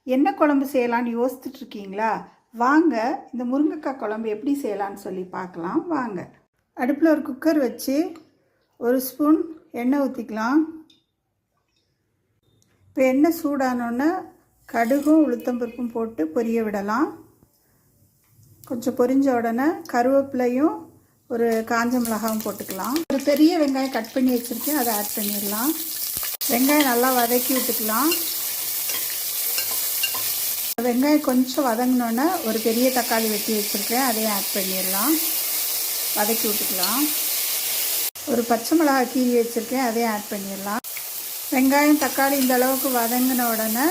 என்ன குழம்பு செய்யலான்னு யோசிச்சுட்டு இருக்கீங்களா? வாங்க இந்த முருங்கைக்காய் குழம்பு எப்படி செய்யலான்னு சொல்லி பார்க்கலாம் வாங்க. அடுப்பில் ஒரு குக்கர் வச்சு 1 ஸ்பூன் எண்ணெய் ஊற்றிக்கலாம். இப்போ எண்ணெய் சூடானோன்னே கடுகும் உளுத்தம்பருப்பும் போட்டு பொரிய விடலாம். கொஞ்சம் பொரிஞ்ச உடனே கருவேப்பிலையும் ஒரு காஞ்ச மிளகாயும் போட்டுக்கலாம். ஒரு பெரிய வெங்காயம் கட் பண்ணி வச்சுருக்கேன், அதை ஆட் பண்ணிடலாம். வெங்காயம் நல்லா வதக்கி விட்டுக்கலாம். வெங்காயம் கொஞ்சம் வதங்கினோன்னே ஒரு பெரிய தக்காளி வெட்டி வச்சுருக்கேன், அதையும் ஆட் பண்ணிடலாம். வதக்கி விட்டுக்கலாம். ஒரு பச்சை மிளகாய் கீறி வச்சுருக்கேன், அதையும் ஆட் பண்ணிடலாம். வெங்காயம் தக்காளி இந்த அளவுக்கு வதங்கின உடனே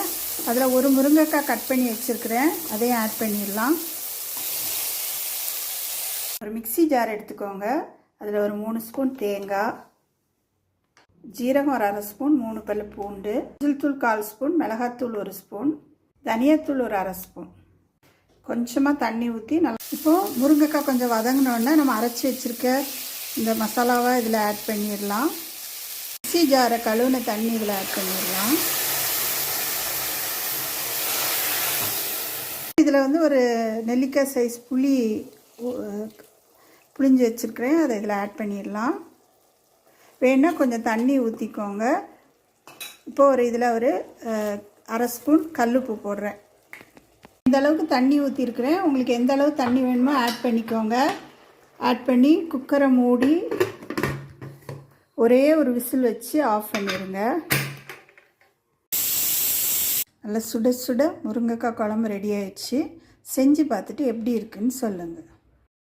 அதில் ஒரு முருங்கைக்காய் கட் பண்ணி வச்சுருக்கிறேன், அதையும் ஆட் பண்ணிடலாம். ஒரு மிக்ஸி ஜார் எடுத்துக்கோங்க. அதில் ஒரு 3 ஸ்பூன் தேங்காய், ஜீரகம் ஒரு 1/2 ஸ்பூன், 3 பல்லு பூண்டு, மஞ்சள்தூள் 1/4 ஸ்பூன், மிளகாத்தூள் 1 ஸ்பூன், தனியாத்தூள் ஒரு 1/2 ஸ்பூன், கொஞ்சமாக தண்ணி ஊற்றி நல்லா. இப்போது முருங்கைக்காய் கொஞ்சம் வதங்கினோடனே நம்ம அரைச்சி வச்சுருக்க இந்த மசாலாவை இதில் ஆட் பண்ணிடலாம். மிக்ஸி ஜாரை கழுவுன தண்ணி இதில் ஆட் பண்ணிடலாம். இதில் ஒரு நெல்லிக்காய் சைஸ் புளி புளிஞ்சு வச்சுருக்கிறேன், அதை இதில் ஆட் பண்ணிடலாம். வேணால் கொஞ்சம் தண்ணி ஊற்றிக்கோங்க. இப்போது இதில் ஒரு 1/2 ஸ்பூன் கல்லுப்பு போடுறேன். இந்த அளவுக்கு தண்ணி ஊற்றிருக்கிறேன். உங்களுக்கு எந்த அளவு தண்ணி வேணுமோ ஆட் பண்ணிக்கோங்க. ஆட் பண்ணி குக்கரை மூடி ஒரே ஒரு விசில் வச்சு ஆஃப் பண்ணிடுங்க. நல்லா சுட சுட முருங்கைக்காய் குழம்பு ரெடி ஆயிடுச்சு. செஞ்சு பார்த்துட்டு எப்படி இருக்குன்னு சொல்லுங்கள்.